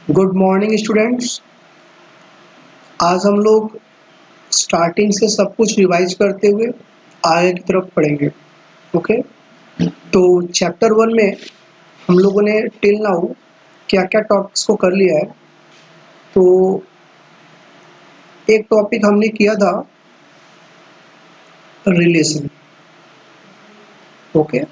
Good morning students. आज हम लोग स्टार्टिंग से सब कुछ रिवाइज करते हुए आगे की तरफ पढ़ेंगे। ओके, तो चैप्टर 1 में हम लोगों ने टिल नाउ क्या क्या टॉपिक्स को कर लिया है। तो एक टॉपिक हमने किया था रिलेशन। ओके,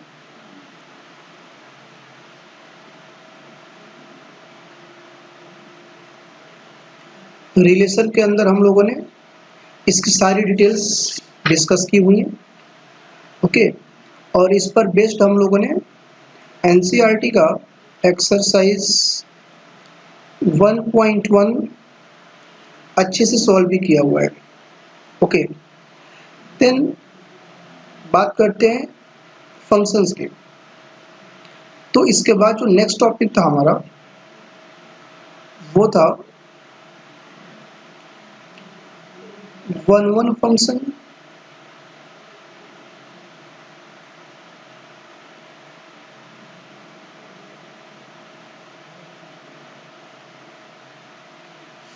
रिलेशन के अंदर हम लोगों ने इसकी सारी डिटेल्स डिस्कस की हुई हैं। ओके, और इस पर बेस्ड हम लोगों ने एनसीईआरटी का एक्सरसाइज 1.1 अच्छे से सॉल्व भी किया हुआ है। ओके, देन बात करते हैं फंक्शंस की। तो इसके बाद जो नेक्स्ट टॉपिक था हमारा वो था वन वन फंक्शन।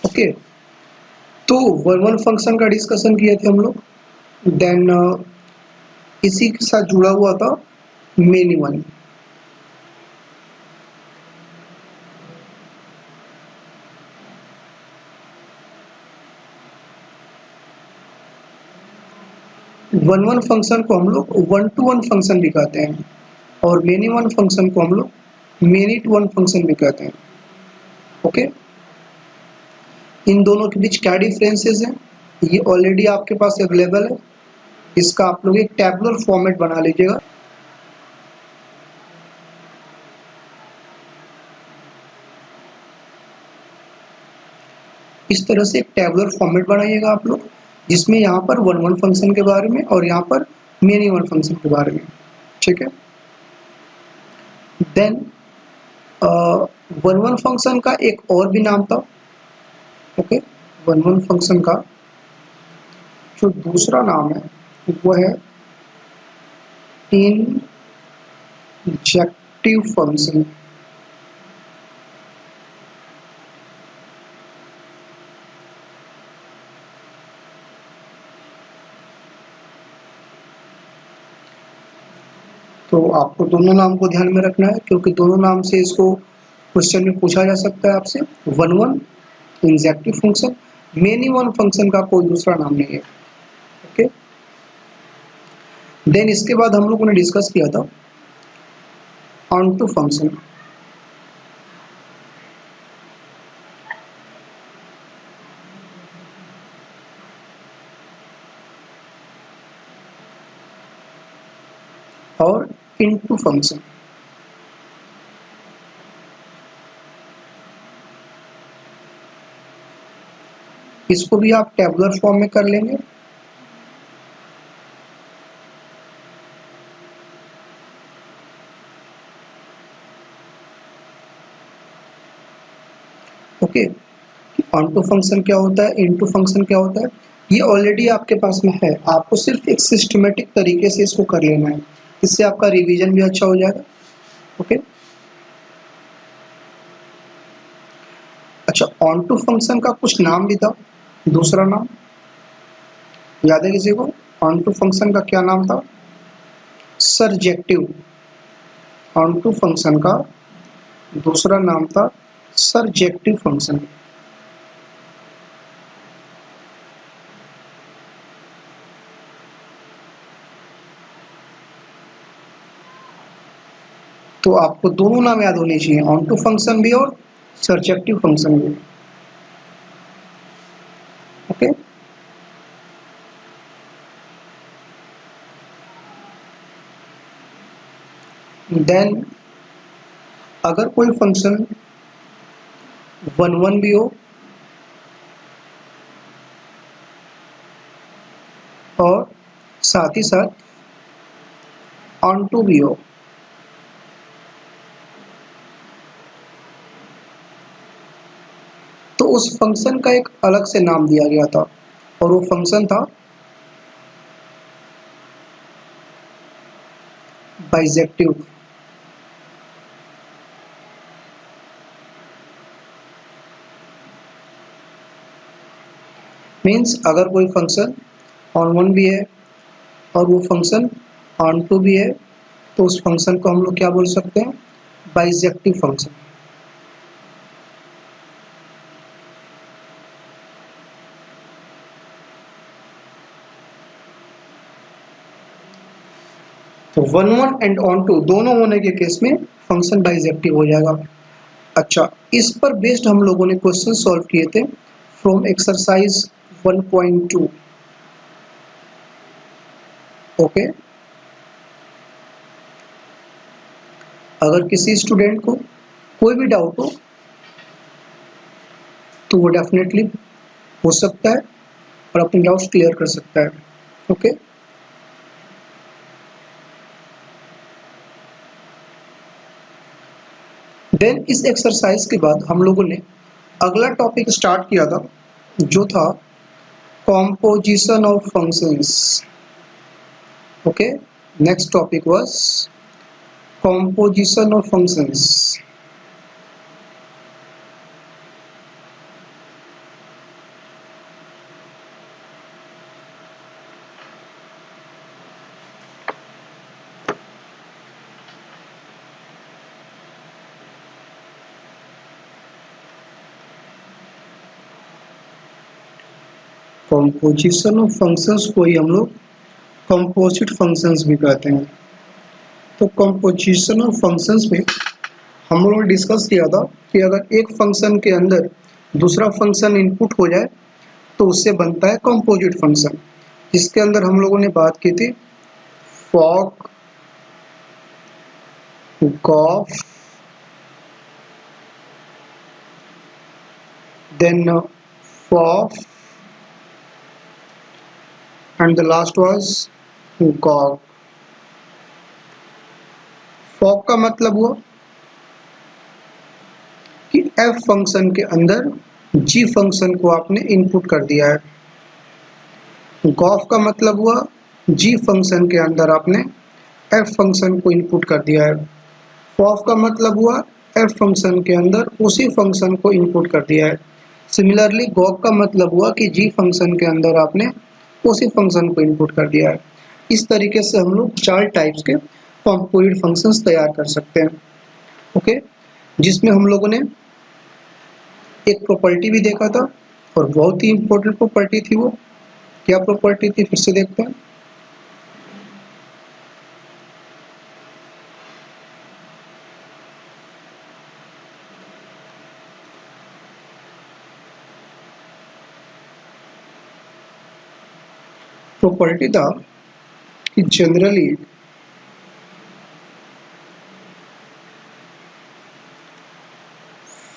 ओके, तो वन वन फंक्शन का डिस्कशन किए थे हम लोग। देन इसी के साथ जुड़ा हुआ था many one. One one function को हम लोग वन टू वन फंक्शन भी कहते हैं और मेनी वन फंक्शन को हम लोग मेनी टू वन फंक्शन भी कहते हैं। ओके, इन दोनों के बीच क्या डिफरेंसेस हैं ये ऑलरेडी आपके पास अवेलेबल है। इसका आप लोग एक टैबुलर फॉर्मेट बना लीजिएगा। इस तरह से एक टैबुलर फॉर्मेट बनाइएगा आप लोग, जिसमें यहाँ पर वन वन फंक्शन के बारे में और यहाँ पर मेनी वन फंक्शन के बारे में। ठीक है, देन वन वन फंक्शन का एक और भी नाम था। ओके, वन वन फंक्शन का जो दूसरा नाम है वो है इंजेक्टिव फंक्शन। तो आपको दोनों नाम को ध्यान में रखना है, क्योंकि दोनों नाम से इसको क्वेश्चन में पूछा जा सकता है आपसे। One one injective function, many one function का कोई दूसरा नाम नहीं है। ओके, देन इसके बाद हम लोगों ने डिस्कस किया था ऑन टू फंक्शन। और इनटू फंक्शन। इसको भी आप टेबुलर फॉर्म में कर लेंगे। ओके, ऑन टू फंक्शन क्या होता है, इनटू फंक्शन क्या होता है, ये ऑलरेडी आपके पास में है। आपको सिर्फ एक सिस्टमेटिक तरीके से इसको कर लेना है, इससे आपका रिवीजन भी अच्छा हो जाएगा। ओके, अच्छा, ऑन टू फंक्शन का कुछ नाम भी था, दूसरा नाम याद है किसी को? ऑन टू फंक्शन का क्या नाम था? सरजेक्टिव। ऑन टू फंक्शन का दूसरा नाम था सरजेक्टिव फंक्शन। तो आपको दोनों नाम याद होने चाहिए, ऑन टू फंक्शन भी और सरजेक्टिव फंक्शन भी। ओके, देन अगर कोई फंक्शन वन वन भी हो और साथ ही साथ ऑन टू भी हो, तो उस फंक्शन का एक अलग से नाम दिया गया था और वो फंक्शन था बाइजेक्टिव। मीन्स अगर कोई फंक्शन ऑन वन भी है और वो फंक्शन ऑन टू भी है तो उस फंक्शन को हम लोग क्या बोल सकते हैं, बाइजेक्टिव फंक्शन। तो one one and onto दोनों होने के केस में फंक्शन बाइजेक्टिव हो जाएगा। अच्छा, इस पर बेस्ड हम लोगों ने क्वेश्चन सॉल्व किए थे फ्रॉम एक्सरसाइज 1.2। ओके, अगर किसी स्टूडेंट को कोई भी डाउट हो तो वो डेफिनेटली हो सकता है और अपने डाउट्स क्लियर कर सकता है। ओके, देन इस एक्सरसाइज के बाद हम लोगों ने अगला टॉपिक स्टार्ट किया था जो था composition of functions. Okay, next topic was composition of functions. Composition of functions को ही हम लोग कंपोजिट फंक्शंस भी कहते हैं। तो कॉम्पोजिशन ऑफ फंक्शंस में हम लोगों ने डिस्कस किया था कि अगर एक फंक्शन के अंदर दूसरा फंक्शन इनपुट हो जाए तो उससे बनता है कंपोजिट फंक्शन। इसके अंदर हम लोगों ने बात की थी fog, gof, then fof and the last was gog. Fog का मतलब हुआ कि एफ फंक्शन के अंदर जी फंक्शन को आपने इनपुट कर दिया है। गॉफ का मतलब हुआ जी फंक्शन के अंदर आपने एफ फंक्शन को इनपुट कर दिया है। फॉफ का मतलब हुआ एफ फंक्शन के अंदर उसी फंक्शन को इनपुट कर दिया है। सिमिलरली गॉग का मतलब हुआ कि जी फंक्शन के अंदर आपने उसी फंक्शन को इनपुट कर दिया है। इस तरीके से हम लोग 4 टाइप्स के कंपोजिट फंक्शंस तैयार कर सकते हैं। ओके, जिसमें हम लोगों ने एक प्रॉपर्टी भी देखा था और बहुत ही इंपॉर्टेंट प्रॉपर्टी थी। वो क्या प्रॉपर्टी थी, फिर से देखते हैं। प्रॉपर्टी था कि generally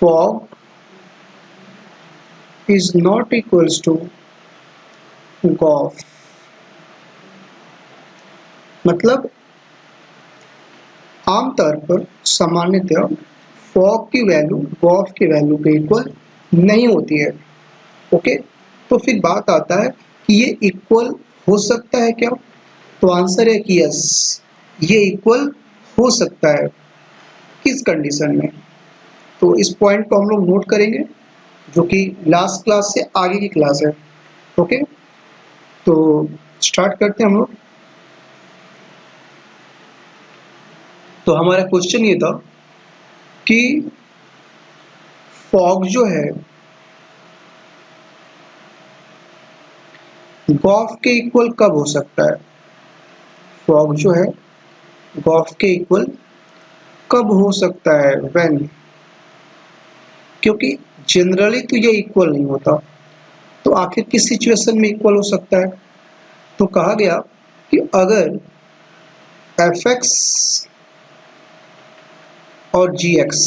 fog is not equals to gof. मतलब आमतौर पर सामान्यतः फॉग की वैल्यू गॉफ की वैल्यू के इक्वल नहीं होती है। ओके, तो फिर बात आता है कि ये इक्वल हो सकता है क्या? तो आंसर है कि यस, ये इक्वल हो सकता है। किस कंडीशन में? तो इस पॉइंट को हम लोग नोट करेंगे जो कि लास्ट क्लास से आगे की क्लास है। ओके, तो स्टार्ट करते हैं हम लोग। तो हमारा क्वेश्चन ये था कि फॉग जो है गॉफ के इक्वल कब हो सकता है? फॉग जो है गॉफ के इक्वल कब हो सकता है? व्हेन, क्योंकि जनरली तो ये इक्वल नहीं होता। तो आखिर किस सिचुएशन में इक्वल हो सकता है? तो कहा गया कि अगर fx और gx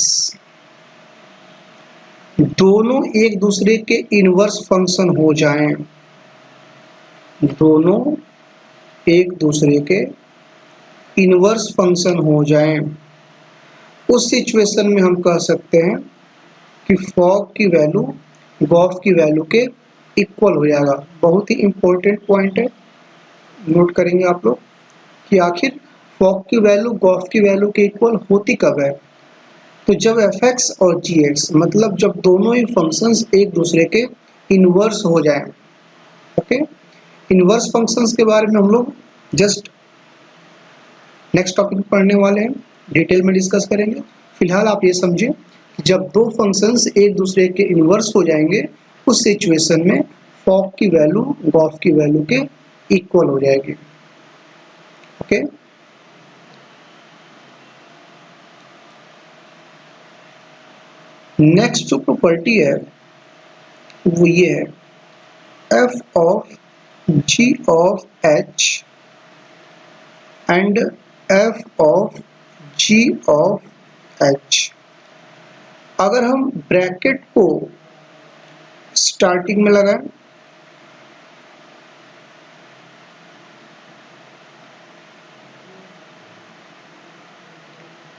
दोनों एक दूसरे के इनवर्स फंक्शन हो जाएं, दोनों एक दूसरे के इनवर्स फंक्शन हो जाएं, उस सिचुएशन में हम कह सकते हैं कि फॉग की वैल्यू गॉफ की वैल्यू के इक्वल हो जाएगा। बहुत ही इंपॉर्टेंट पॉइंट है, नोट करेंगे आप लोग कि आखिर फॉग की वैल्यू गॉफ की वैल्यू के इक्वल होती कब है? तो जब fx और gx मतलब जब दोनों ही फंक्शंस एक दूसरे के इनवर्स हो जाएं, ओके, इनवर्स फंक्शंस के बारे में हम लोग जस्ट नेक्स्ट टॉपिक पढ़ने वाले हैं, डिटेल में डिस्कस करेंगे। फिलहाल आप ये समझें कि जब दो फंक्शंस एक दूसरे के इनवर्स हो जाएंगे उस सिचुएशन में फॉक की वैल्यू गॉफ की वैल्यू के इक्वल हो जाएगी। ओके, नेक्स्ट जो प्रॉपर्टी है वो ये है, f of g of h and f of g of h. अगर हम ब्रैकेट को स्टार्टिंग में लगाएं,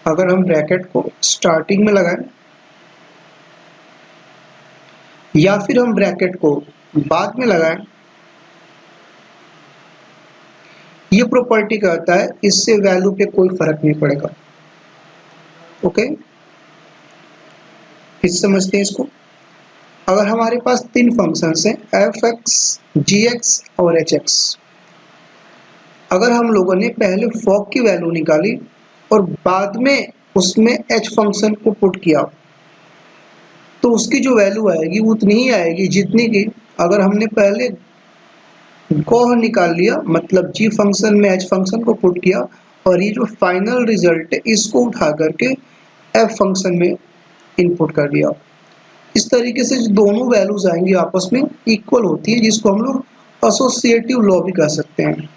अगर हम ब्रैकेट को स्टार्टिंग में लगाएं या फिर हम ब्रैकेट को बाद में लगाएं, ये प्रॉपर्टी कहता है इससे वैल्यू पे कोई फर्क नहीं पड़ेगा। ओके, फिर समझते हैं इसको। अगर हमारे पास तीन फंक्शंस हैं एफ एक्स, जी एक्स और एच एक्स, अगर हम लोगों ने पहले फॉक की वैल्यू निकाली और बाद में उसमें एच फंक्शन को पुट किया तो उसकी जो वैल्यू आएगी वो उतनी ही आएगी जितनी की अगर हमने पहले गॉह निकाल लिया, मतलब जी फंक्शन में एच फंक्शन को पुट किया और ये जो फाइनल रिजल्ट है इसको उठा करके एफ फंक्शन में इनपुट कर दिया। इस तरीके से जो दोनों वैल्यूज आएंगी आपस में इक्वल होती है, जिसको हम लोग एसोसिएटिव लॉ भी कह सकते हैं।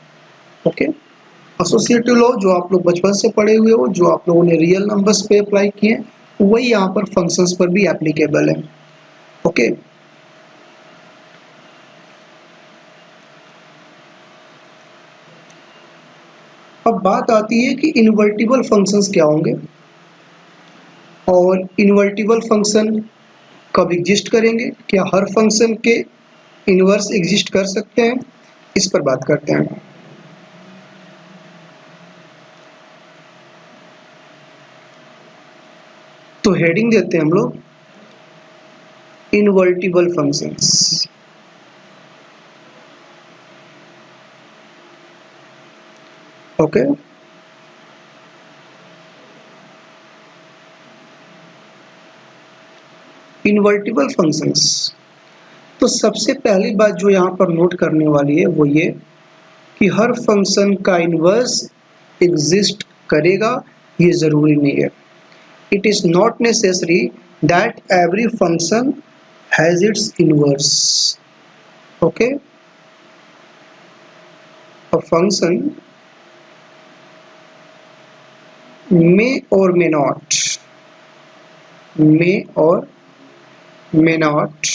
ओके, एसोसिएटिव लॉ जो आप लोग बचपन से पढ़े हुए हो, जो आप लोगों ने रियल नंबर्स पे अप्लाई किए, वही यहाँ पर फंक्शंस पर भी एप्लीकेबल है। ओके, अब बात आती है कि इन्वर्टिबल फंक्शंस क्या होंगे और इन्वर्टिबल फंक्शन कब एग्जिस्ट करेंगे, क्या हर फंक्शन के इनवर्स एग्जिस्ट कर सकते हैं, इस पर बात करते हैं। तो हेडिंग देते हैं हम लोग invertible functions. Okay, invertible functions, तो सबसे पहली बात जो यहाँ पर नोट करने वाली है वो ये कि हर फंक्शन का इनवर्स एग्जिस्ट करेगा, ये जरूरी नहीं है। It is not necessary that every function has its inverse. Okay, a function may or may not, may or may not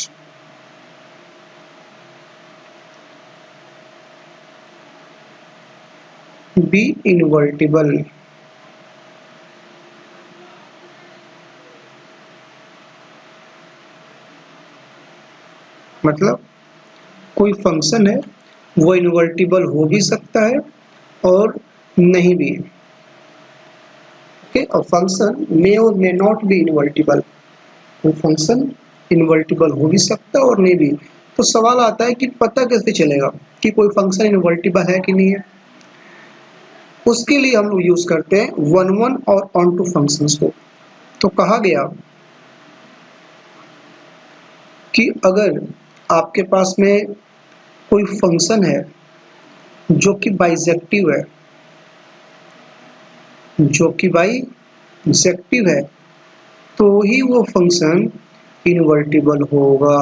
be invertible। मतलब कोई फंक्शन है वो इन्वर्टिबल हो भी सकता है और नहीं भी। ओके, और फंक्शन मे और मे नॉट बी इन्वर्टिबल, कोई फंक्शन इन्वर्टिबल हो भी सकता है और नहीं भी। तो सवाल आता है कि पता कैसे चलेगा कि कोई फंक्शन इन्वर्टिबल है कि नहीं है। उसके लिए हम लोग यूज करते हैं वन वन और ऑन टू फंक्शंस को। तो कहा गया कि अगर आपके पास में कोई फंक्शन है जो कि बाइजेक्टिव है, जो कि बाइजेक्टिव है, तो ही वो फंक्शन इन्वर्टिबल होगा।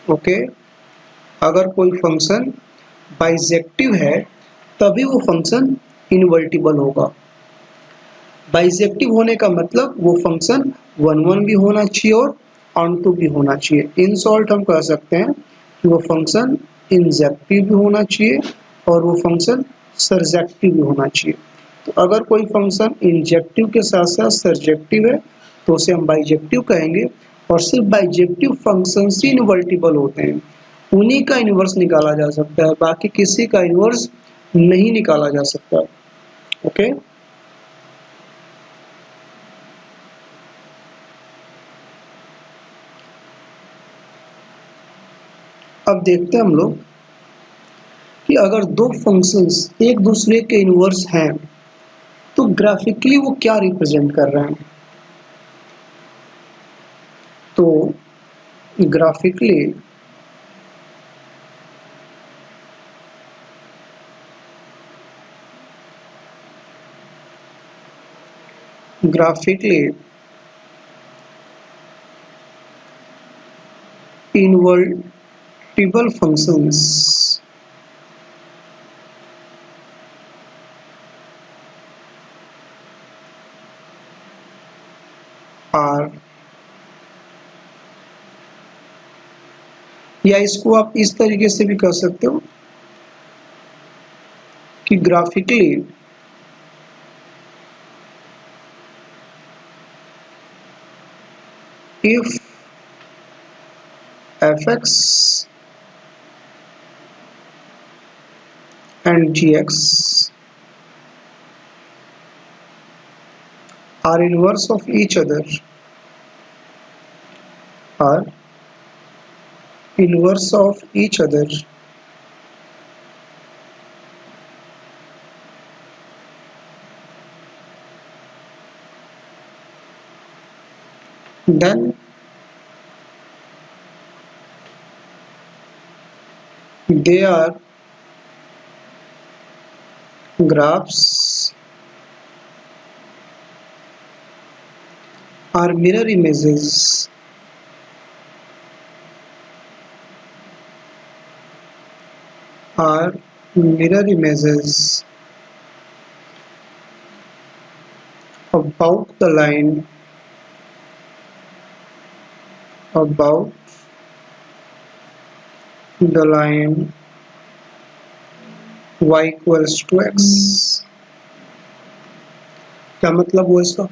ओके, अगर कोई फंक्शन बाइजेक्टिव है तभी वो फंक्शन इन्वर्टिबल होगा। बाइजेक्टिव होने का मतलब वो फंक्शन वन वन भी होना चाहिए और ऑन टू भी होना चाहिए। इन शॉर्ट हम कह सकते हैं कि वो फंक्शन इंजेक्टिव भी होना चाहिए और वो फंक्शन सरजेक्टिव भी होना चाहिए। तो अगर कोई फंक्शन इंजेक्टिव के साथ साथ सरजेक्टिव है तो उसे हम बाइजेक्टिव कहेंगे, और सिर्फ बाइजेक्टिव फंक्शन ही इन्वर्टिबल होते हैं, उन्हीं का इन्वर्स निकाला जा सकता है, बाकी किसी का इन्वर्स नहीं निकाला जा सकता। ओके, अब अब देखते हैं हम लोग कि अगर दो फंक्शंस एक दूसरे के इनवर्स हैं तो ग्राफिकली वो क्या रिप्रेजेंट कर रहे हैं। तो ग्राफिकली invertible functions are, या इसको आप इस तरीके से भी कर सकते हो कि graphically if fx and gx are inverse of each other, are inverse of each other, then they are graphs are mirror images are mirror images about the line about the line y equals to x। क्या मतलब हुआ इसका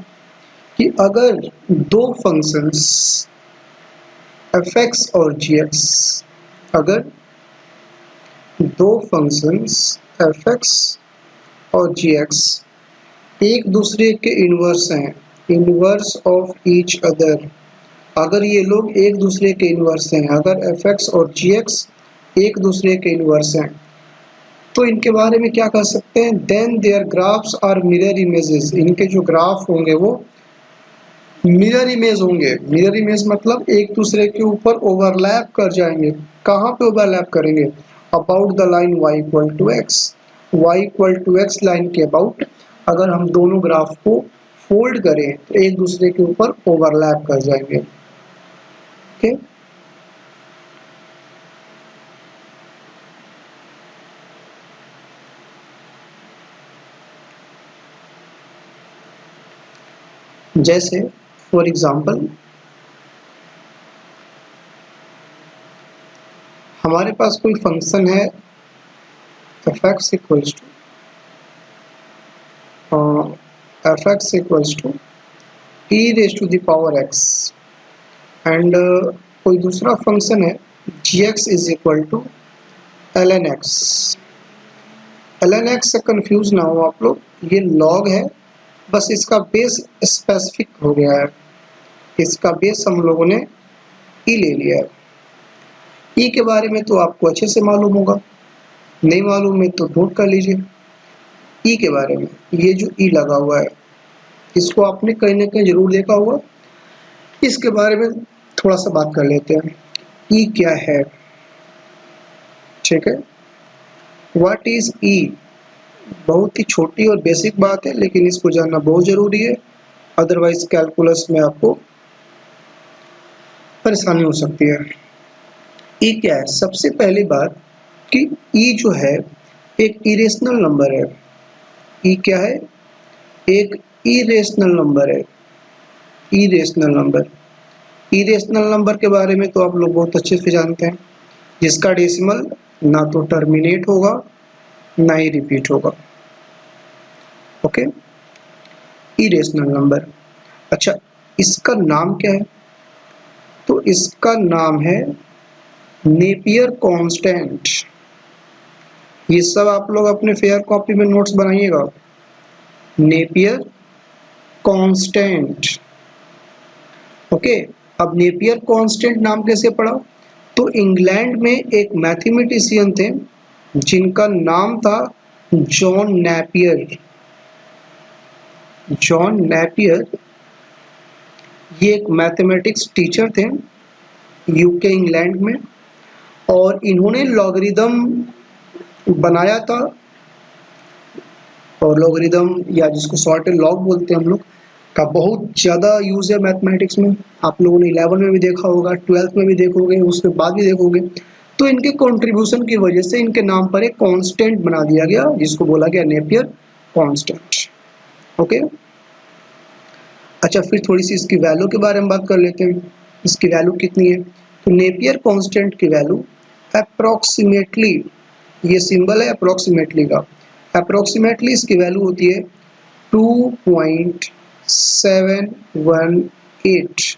कि अगर दो functions fx और gx, अगर दो फंक्शंस fx और gx एक दूसरे के इनवर्स हैं, इनवर्स ऑफ ईच अदर, अगर ये लोग एक दूसरे के इनवर्स हैं, अगर fx और gx एक दूसरे के इनवर्स हैं तो इनके बारे में क्या कह सकते हैं, then their graphs are mirror images, इनके जो ग्राफ होंगे वो मिरर इमेज होंगे। मिरर इमेज मतलब एक दूसरे के ऊपर ओवरलैप कर जाएंगे। कहाँ पे ओवरलैप करेंगे, about the line y equal to x, y equal to x line के अबाउट अगर हम दोनों ग्राफ को फोल्ड करें तो एक दूसरे के ऊपर ओवरलैप कर जाएंगे। ओके, जैसे फॉर एग्जाम्पल हमारे पास कोई फंक्शन है fx equals to e raise to the power x and कोई दूसरा फंक्शन है gx is equal to ln x। ln x से कंफ्यूज ना हो आप लोग, ये log है, बस इसका बेस स्पेसिफिक हो गया है, इसका बेस हम लोगों ने ई ले लिया है। ई के बारे में तो आपको अच्छे से मालूम होगा, नहीं मालूम है तो नोट कर लीजिए। ई के बारे में ये जो ई लगा हुआ है इसको आपने कहीं ना कहीं जरूर देखा होगा, इसके बारे में थोड़ा सा बात कर लेते हैं। ई क्या है, ठीक है, व्हाट इज ई, बहुत ही छोटी और बेसिक बात है लेकिन इसको जानना बहुत जरूरी है, अदरवाइज कैलकुलस में आपको परेशानी हो सकती है। ई क्या है, सबसे पहली बात कि ई जो है एक इरेशनल नंबर है। ई क्या है, एक इरेशनल नंबर है, इरेशनल नंबर। इरेशनल नंबर के बारे में तो आप लोग बहुत अच्छे से जानते हैं, जिसका डेसिमल ना तो टर्मिनेट होगा ना ही रिपीट होगा। Okay, irrational number. अच्छा, इसका नाम क्या है, तो इसका नाम है नेपियर कांस्टेंट। ये सब आप लोग अपने फेयर कॉपी में नोट्स बनाइएगा, नेपियर कांस्टेंट। ओके, अब नेपियर कांस्टेंट नाम कैसे पड़ा, तो इंग्लैंड में एक मैथमेटिशियन थे जिनका नाम था जॉन नेपियर। जॉन नेपियर ये एक मैथमेटिक्स टीचर थे यूके इंग्लैंड में, और इन्होंने लॉगरिदम बनाया था। और लॉगरिदम या जिसको सॉर्टेड लॉग बोलते हैं हम लोग, का बहुत ज़्यादा यूज़ है मैथमेटिक्स में। आप लोगों ने 11 में भी देखा होगा, 12th में भी देखोगे, उसके बाद भी देखोगे। तो इनके कंट्रीब्यूशन की वजह से इनके नाम पर एक कांस्टेंट बना दिया गया जिसको बोला गया नेपियर कांस्टेंट। ओके, अच्छा फिर थोड़ी सी इसकी वैल्यू के बारे में बात कर लेते हैं। इसकी वैल्यू कितनी है? तो नेपियर कांस्टेंट की वैल्यू अप्रोक्सीमेटली, ये सिंबल है अप्रोक्सीमेटली का, अप्रोक्सीमेटली इसकी वैल्यू होती है 2.718।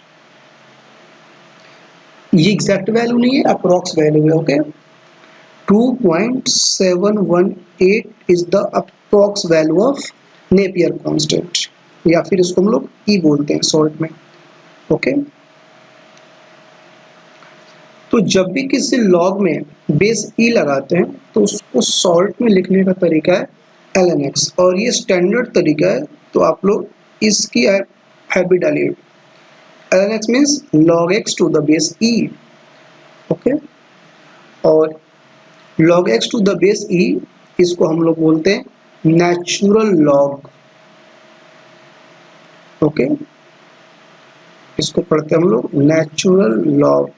ये एग्जैक्ट वैल्यू नहीं है, अप्रोक्स वैल्यू है। Okay, 2.718 is the approx value of Napier constant, या फिर इसको हम लोग ई बोलते हैं शॉर्ट में। ओके, तो जब भी किसी लॉग में बेस ई लगाते हैं तो उसको शॉर्ट में लिखने का तरीका है lnx, और ये स्टैंडर्ड तरीका है। तो आप लोग इसकी हैबिट डालिए। lnx means log x to the base e. Okay, और log x to the base e इसको हम लोग बोलते हैं नेचुरल लॉग। ओके, इसको पढ़ते हैं हम लोग नेचुरल लॉग।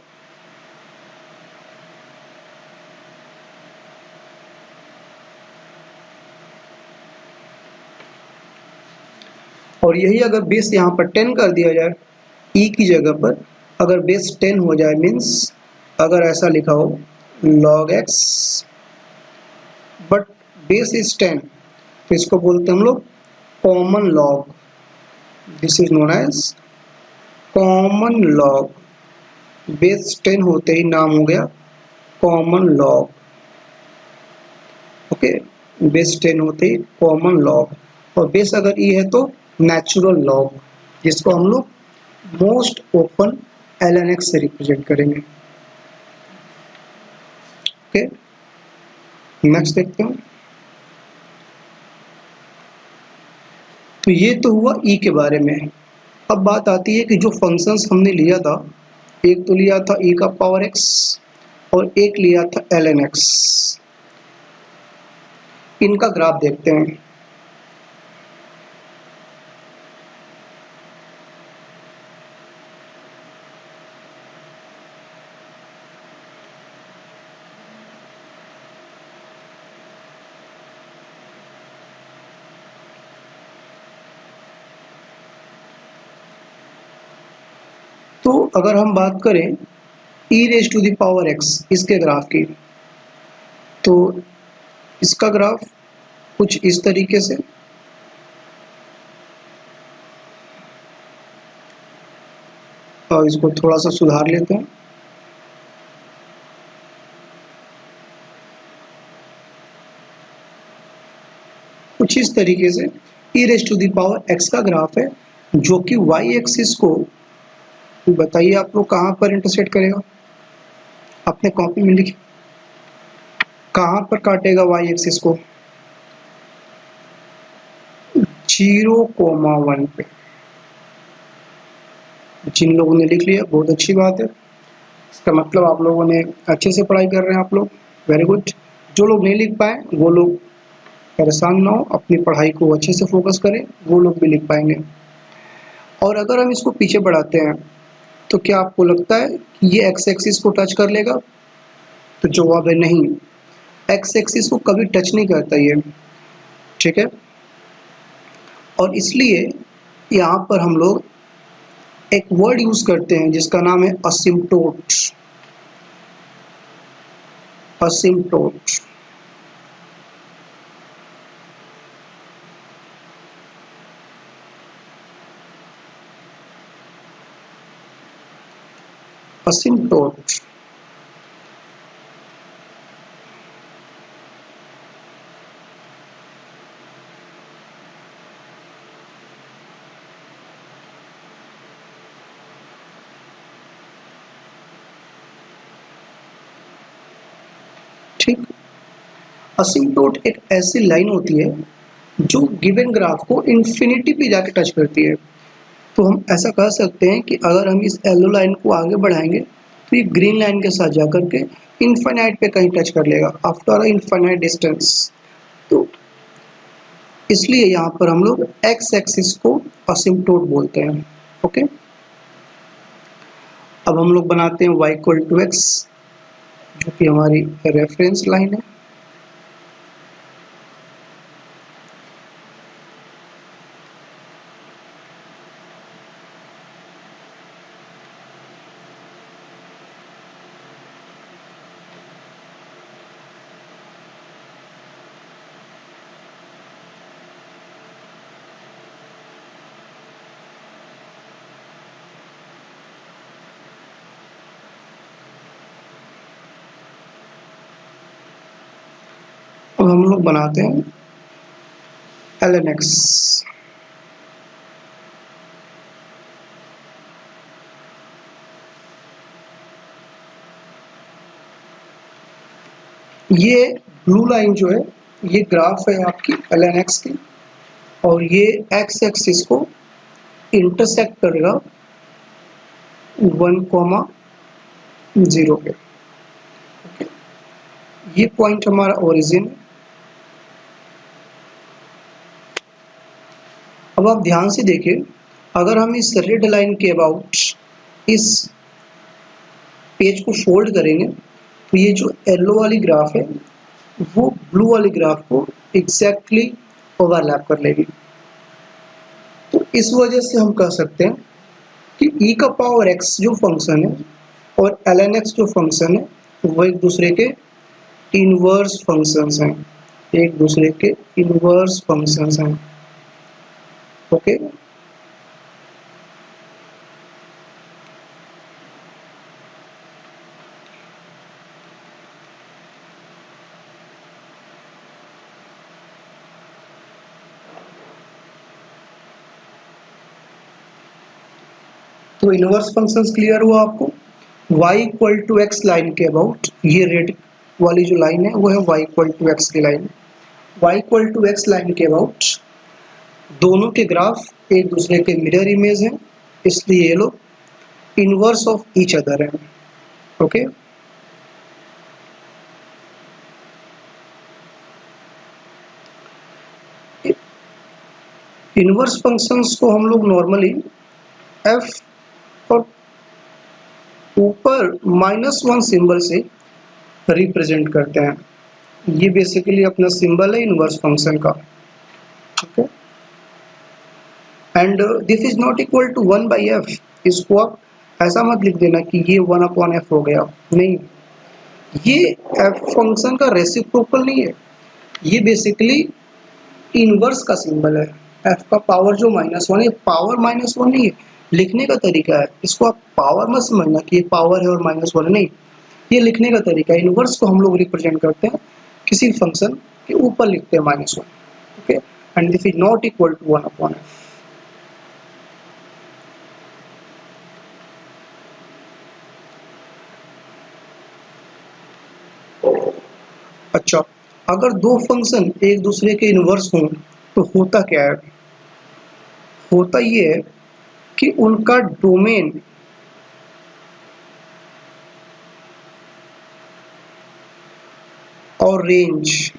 और यही अगर बेस यहाँ पर 10 कर दिया जाए ई की जगह पर, अगर बेस 10 हो जाए, मीन्स अगर ऐसा लिखा हो log x but base is 10, तो इसको बोलते हैं हम लोग common log. This is known as common log. Base 10 होते ही नाम हो गया कॉमन लॉग। ओके, बेस 10 होते ही कॉमन लॉग, और बेस अगर ई है तो नेचुरल लॉग, जिसको हम लोग मोस्ट ओपन lnx से रिप्रेजेंट करेंगे। ओके, नेक्स्ट देखते हैं। तो ये तो हुआ ई के बारे में। अब बात आती है कि जो फंक्शंस हमने लिया था, एक तो लिया था ई का पावर एक्स और एक लिया था lnx। इनका ग्राफ देखते हैं। तो अगर हम बात करें e raise to the power x इसके ग्राफ की, तो इसका ग्राफ कुछ इस तरीके से, और इसको थोड़ा सा सुधार लेते हैं। कुछ इस तरीके से e raise to the power x का ग्राफ है, जो कि वाई एक्सिस को, बताइए आप लोग कहाँ पर इंटरसेक्ट करेगा? अपने कॉपी में लिखिए, कहाँ पर काटेगा वाई एक्सिस को? 0,1 पे। जिन लोगों ने लिख लिया बहुत अच्छी बात है, इसका मतलब आप लोगों ने अच्छे से पढ़ाई कर रहे हैं आप लोग, वेरी गुड। जो लोग नहीं लिख पाए वो लोग परेशान ना हो, अपनी पढ़ाई को अच्छे से फोकस करें, वो लोग भी लिख पाएंगे। और अगर हम इसको पीछे बढ़ाते हैं तो क्या आपको लगता है कि ये एक्स एक्सिस को टच कर लेगा? तो जवाब है नहीं, एक्स एक्सिस को कभी टच नहीं करता ये। ठीक है, और इसलिए यहाँ पर हम लोग एक वर्ड यूज करते हैं जिसका नाम है असिम्प्टोट। असिम्प्टोट, असिम्प्टोट। ठीक। असिम्प्टोट एक ऐसी लाइन होती है जो गिवन ग्राफ को इन्फिनिटी पे जाके टच करती है। तो हम ऐसा कह सकते हैं कि अगर हम इस येलो लाइन को आगे बढ़ाएंगे तो ये ग्रीन लाइन के साथ जाकर के इनफाइनाइट पे कहीं टच कर लेगा आफ्टर इनफाइनाइट डिस्टेंस। तो इसलिए यहाँ पर हम लोग एक्स एक्सिस को असिम्प्टोट बोलते हैं। ओके, अब हम लोग बनाते हैं y इक्वल टू एक्स, जो कि हमारी रेफरेंस लाइन है। अब हम लोग बनाते हैं ln x। ये ब्लू लाइन जो है ये ग्राफ है आपकी ln x की, और ये x एक्सिस को इंटरसेक्ट करेगा 1,0 पे। ये पॉइंट हमारा ओरिजिन है। अब आप ध्यान से देखिए, अगर हम इस रेड लाइन के अबाउट इस पेज को फोल्ड करेंगे तो ये जो येलो वाली ग्राफ है वो ब्लू वाली ग्राफ को एग्जैक्टली ओवरलैप कर लेगी। तो इस वजह से हम कह सकते हैं कि e का पावर x जो फंक्शन है और ln x जो फंक्शन है वो एक दूसरे के इनवर्स फंक्शंस हैं, एक दूसरे के इनवर्स फंक्शंस हैं। ओके, तो इनवर्स फंक्शंस क्लियर हुआ आपको। y equal to x line के अबाउट ये रेड वाली जो लाइन है वो है y इक्वल टू एक्स की line. y equal to x line के अबाउट दोनों के ग्राफ एक दूसरे के मिरर इमेज हैं, इसलिए ये लोग इनवर्स ऑफ ईच अदर हैं। ओके, इनवर्स फंक्शंस को हम लोग नॉर्मली f और ऊपर -1 सिंबल से रिप्रेजेंट करते हैं। ये बेसिकली अपना सिंबल है इनवर्स फंक्शन का। Okay, and this is not equal to 1/f। इसको आप ऐसा मत लिख देना कि ये 1/f हो गया, नहीं, ये f फंक्शन का रेसिप्रोकल नहीं है, ये बेसिकली इनवर्स का सिंबल है। f का पावर जो -1 है, पावर -1 नहीं है, लिखने का तरीका है। इसको आप पावर मत समझना कि ये पावर है और -1 है, नहीं, ये लिखने का तरीका है। इनवर्स को हम लोग रिप्रेजेंट करते हैं किसी फंक्शन के ऊपर लिखते हैं -1। Okay, and this is not equal to 1/f। अच्छा, अगर दो फंक्शन एक दूसरे के इनवर्स हों तो होता क्या है? होता ये है कि उनका डोमेन और रेंज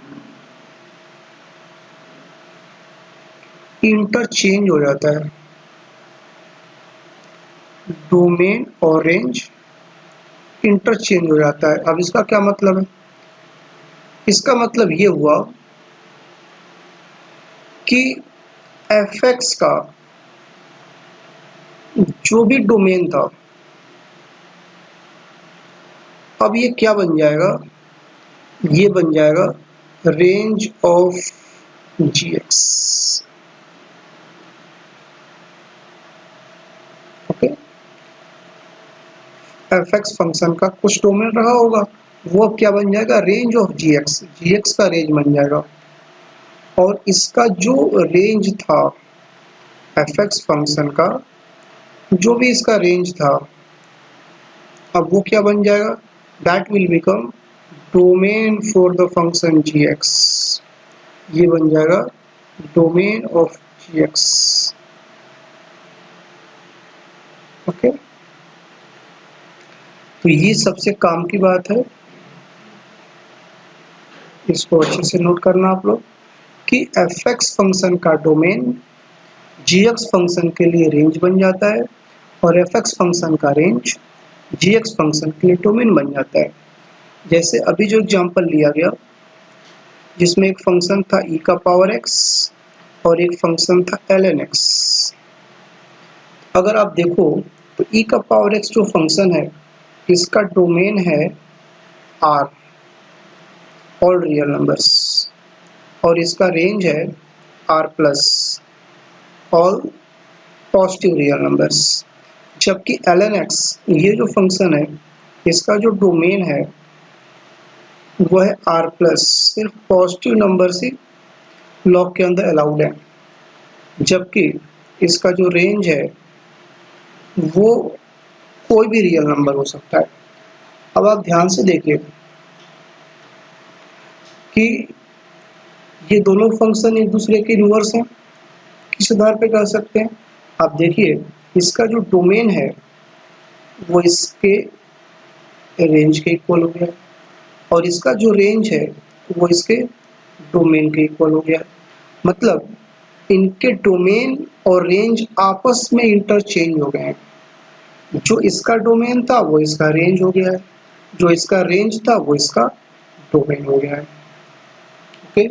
इंटरचेंज हो जाता है। डोमेन और रेंज इंटरचेंज हो जाता है। अब इसका क्या मतलब है? इसका मतलब ये हुआ कि fx का जो भी डोमेन था, अब ये क्या बन जाएगा? ये बन जाएगा range of gx। Okay, fx function का कुछ डोमेन रहा होगा, वो अब क्या बन जाएगा? रेंज ऑफ gx, gx का रेंज बन जाएगा। और इसका जो रेंज था fx फंक्शन का, जो भी इसका रेंज था, अब वो क्या बन जाएगा? That will become domain for the function g x, ये बन जाएगा domain of g x. Okay, तो ये सबसे काम की बात है, इसको अच्छे से नोट करना आप लोग कि एफ एक्स फंक्शन का डोमेन जी एक्स फंक्शन के लिए रेंज बन जाता है और एफ एक्स फंक्शन का रेंज जी एक्स फंक्शन के लिए डोमेन बन जाता है। जैसे अभी जो एग्जांपल लिया गया जिसमें एक फंक्शन था e का पावर x और एक फंक्शन था ln x। अगर आप देखो तो e का पावर x जो फंक्शन है इसका डोमेन है r, ऑल रियल नंबर्स, और इसका रेंज है r plus, all positive real numbers. जबकि ln x ये जो फंक्शन है इसका जो डोमेन है वो है r प्लस, सिर्फ पॉजिटिव नंबर से लॉग के अंदर अलाउड है, जबकि इसका जो रेंज है वो कोई भी रियल नंबर हो सकता है। अब आप ध्यान से देखिए कि ये दोनों फंक्शन एक दूसरे के इनवर्स हैं। किस आधार पे कह सकते हैं, आप देखिए इसका जो डोमेन है वो इसके रेंज के इक्वल हो गया और इसका जो रेंज है वो इसके डोमेन के इक्वल हो गया। मतलब इनके डोमेन और रेंज आपस में इंटरचेंज हो गए हैं। जो इसका डोमेन था वो इसका रेंज हो गया है, जो इसका रेंज था वो इसका डोमेन हो गया है। ओके,